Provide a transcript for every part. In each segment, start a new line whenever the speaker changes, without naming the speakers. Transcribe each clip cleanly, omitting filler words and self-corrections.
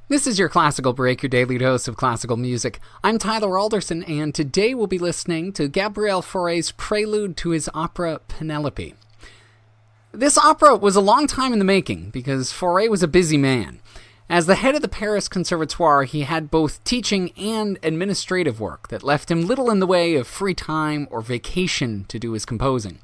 This is your Classical Break, your daily dose of classical music. I'm Tyler Alderson, and today we'll be listening to Gabriel Fauré's Prelude to his opera Pénélope. This opera was a long time in the making, because Fauré was a busy man. As the head of the Paris Conservatoire, he had both teaching and administrative work that left him little in the way of free time or vacation to do his composing.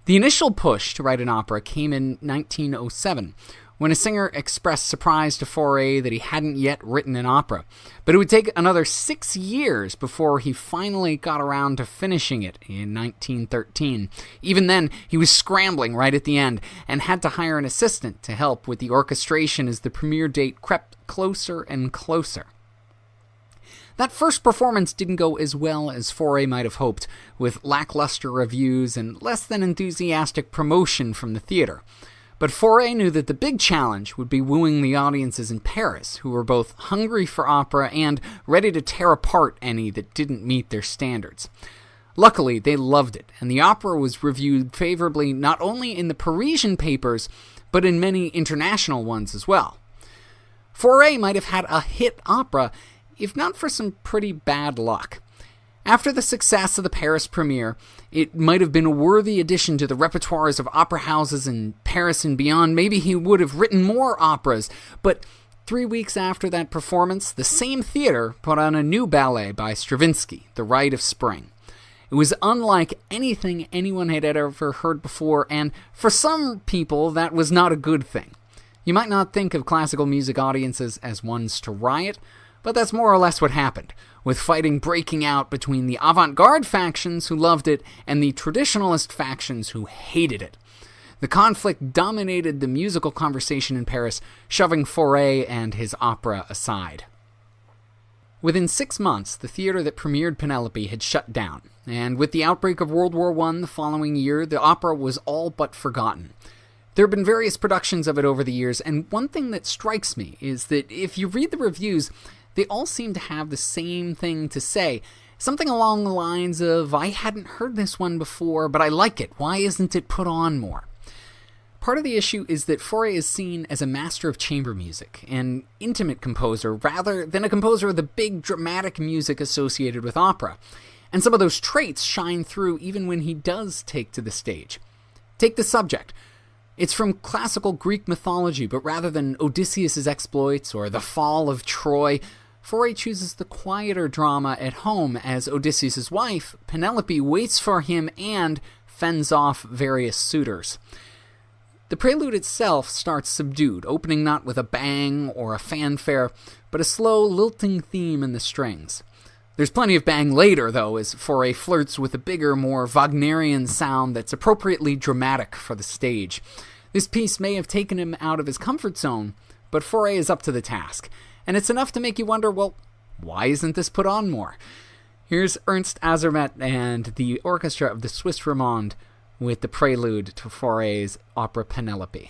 The initial push to write an opera came in 1907, when a singer expressed surprise to Fauré that he hadn't yet written an opera. But it would take another 6 years before he finally got around to finishing it in 1913. Even then, he was scrambling right at the end and had to hire an assistant to help with the orchestration as the premiere date crept closer and closer. That first performance didn't go as well as Fauré might have hoped, with lackluster reviews and less than enthusiastic promotion from the theater. But Fauré knew that the big challenge would be wooing the audiences in Paris, who were both hungry for opera and ready to tear apart any that didn't meet their standards. Luckily, they loved it, and the opera was reviewed favorably not only in the Parisian papers, but in many international ones as well. Fauré might have had a hit opera, if not for some pretty bad luck. After the success of the Paris premiere, it might have been a worthy addition to the repertoires of opera houses in Paris and beyond. Maybe he would have written more operas, but 3 weeks after that performance, the same theater put on a new ballet by Stravinsky, The Rite of Spring. It was unlike anything anyone had ever heard before, and for some people, that was not a good thing. You might not think of classical music audiences as ones to riot, but that's more or less what happened, with fighting breaking out between the avant-garde factions who loved it and the traditionalist factions who hated it. The conflict dominated the musical conversation in Paris, shoving Fauré and his opera aside. Within 6 months, the theater that premiered Pénélope had shut down, and with the outbreak of World War I the following year, the opera was all but forgotten. There have been various productions of it over the years, and one thing that strikes me is that if you read the reviews, they all seem to have the same thing to say. Something along the lines of, I hadn't heard this one before, but I like it. Why isn't it put on more? Part of the issue is that Fauré is seen as a master of chamber music, an intimate composer, rather than a composer of the big dramatic music associated with opera. And some of those traits shine through even when he does take to the stage. Take the subject. It's from classical Greek mythology, but rather than Odysseus' exploits or the fall of Troy, Fauré chooses the quieter drama at home as Odysseus' wife, Pénélope, waits for him and fends off various suitors. The prelude itself starts subdued, opening not with a bang or a fanfare, but a slow, lilting theme in the strings. There's plenty of bang later, though, as Fauré flirts with a bigger, more Wagnerian sound that's appropriately dramatic for the stage. This piece may have taken him out of his comfort zone, but Fauré is up to the task. And it's enough to make you wonder, well, why isn't this put on more? Here's Ernst Azermet and the orchestra of the Swiss Romande with the prelude to Fauré's opera Pénélope.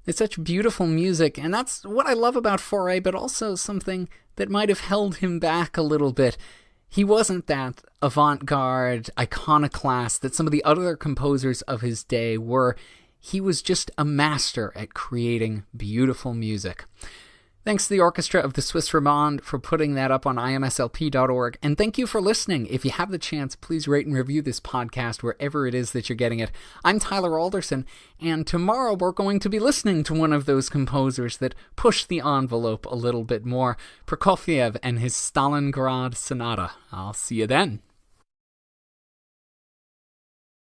It's such beautiful music, and that's what I love about Fauré, but also something that might have held him back a little bit. He wasn't that avant-garde iconoclast that some of the other composers of his day were. He was just a master at creating beautiful music. Thanks to the Orchestra of the Swiss Romande for putting that up on imslp.org. And thank you for listening. If you have the chance, please rate and review this podcast wherever it is that you're getting it. I'm Tyler Alderson, and tomorrow we're going to be listening to one of those composers that push the envelope a little bit more, Prokofiev and his Stalingrad Sonata. I'll see you then.